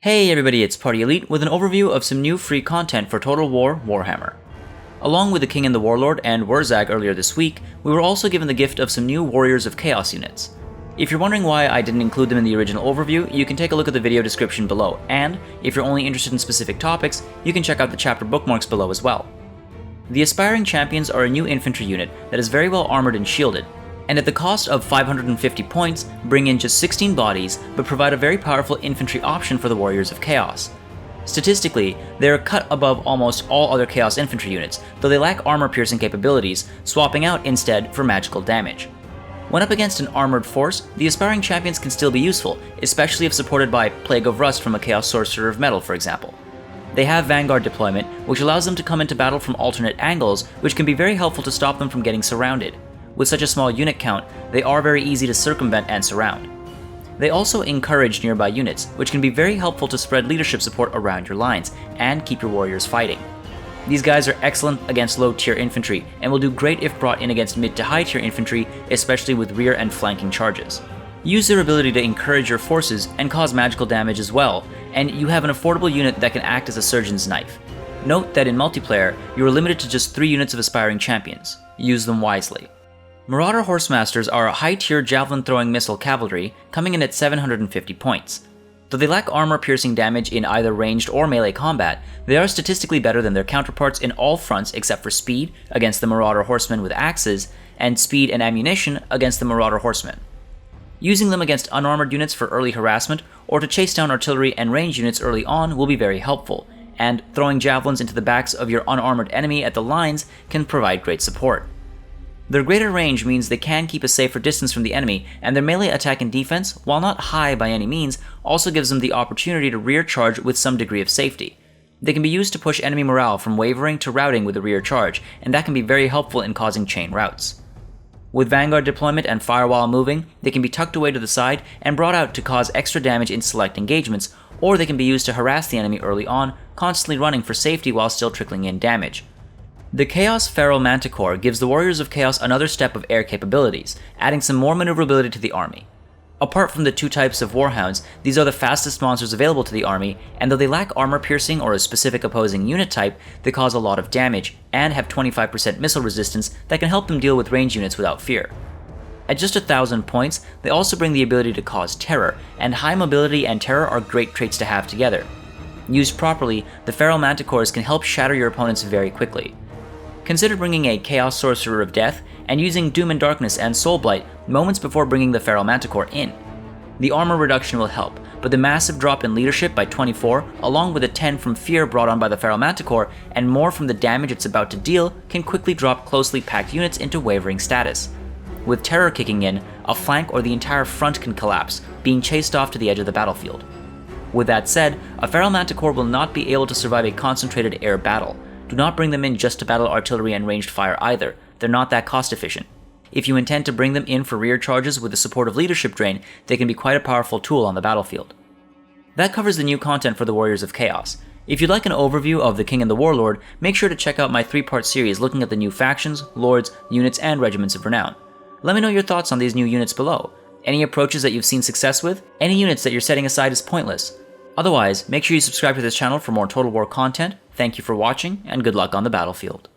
Hey everybody, it's Party Elite with an overview of some new free content for Total War Warhammer. Along with the King and the Warlord and Wurrzag earlier this week, we were also given the gift of some new Warriors of Chaos units. If you're wondering why I didn't include them in the original overview, you can take a look at the video description below, and if you're only interested in specific topics, you can check out the chapter bookmarks below as well. The Aspiring Champions are a new infantry unit that is very well armored and shielded, and at the cost of 550 points, bring in just 16 bodies, but provide a very powerful infantry option for the Warriors of Chaos. Statistically, they are cut above almost all other Chaos infantry units, though they lack armor-piercing capabilities, swapping out instead for magical damage. When up against an armored force, the Aspiring Champions can still be useful, especially if supported by Plague of Rust from a Chaos Sorcerer of Metal, for example. They have Vanguard deployment, which allows them to come into battle from alternate angles, which can be very helpful to stop them from getting surrounded. With such a small unit count, they are very easy to circumvent and surround. They also encourage nearby units, which can be very helpful to spread leadership support around your lines, and keep your warriors fighting. These guys are excellent against low-tier infantry, and will do great if brought in against mid to high-tier infantry, especially with rear and flanking charges. Use their ability to encourage your forces and cause magical damage as well, and you have an affordable unit that can act as a surgeon's knife. Note that in multiplayer, you are limited to just 3 units of Aspiring Champions. Use them wisely. Marauder Horsemasters are a high-tier javelin-throwing missile cavalry, coming in at 750 points. Though they lack armor-piercing damage in either ranged or melee combat, they are statistically better than their counterparts in all fronts except for speed against the Marauder Horsemen with axes, and speed and ammunition against the Marauder Horsemen. Using them against unarmored units for early harassment, or to chase down artillery and range units early on will be very helpful, and throwing javelins into the backs of your unarmored enemy at the lines can provide great support. Their greater range means they can keep a safer distance from the enemy, and their melee attack and defense, while not high by any means, also gives them the opportunity to rear charge with some degree of safety. They can be used to push enemy morale from wavering to routing with a rear charge, and that can be very helpful in causing chain routes. With Vanguard deployment and firewall moving, they can be tucked away to the side and brought out to cause extra damage in select engagements, or they can be used to harass the enemy early on, constantly running for safety while still trickling in damage. The Chaos Feral Manticore gives the Warriors of Chaos another step of air capabilities, adding some more maneuverability to the army. Apart from the 2 types of Warhounds, these are the fastest monsters available to the army, and though they lack armor piercing or a specific opposing unit type, they cause a lot of damage, and have 25% missile resistance that can help them deal with range units without fear. At just 1,000 points, they also bring the ability to cause terror, and high mobility and terror are great traits to have together. Used properly, the Feral Manticores can help shatter your opponents very quickly. Consider bringing a Chaos Sorcerer of Death and using Doom and Darkness and Soul Blight moments before bringing the Feral Manticore in. The armor reduction will help, but the massive drop in leadership by 24, along with a 10 from fear brought on by the Feral Manticore, and more from the damage it's about to deal, can quickly drop closely packed units into wavering status. With terror kicking in, a flank or the entire front can collapse, being chased off to the edge of the battlefield. With that said, a Feral Manticore will not be able to survive a concentrated air battle. Do not bring them in just to battle artillery and ranged fire either, they're not that cost efficient. If you intend to bring them in for rear charges with the support of leadership drain, they can be quite a powerful tool on the battlefield. That covers the new content for the Warriors of Chaos. If you'd like an overview of the King and the Warlord, make sure to check out my 3-part series looking at the new factions, lords, units, and regiments of renown. Let me know your thoughts on these new units below. Any approaches that you've seen success with? Any units that you're setting aside as pointless? Otherwise, make sure you subscribe to this channel for more Total War content. Thank you for watching, and good luck on the battlefield.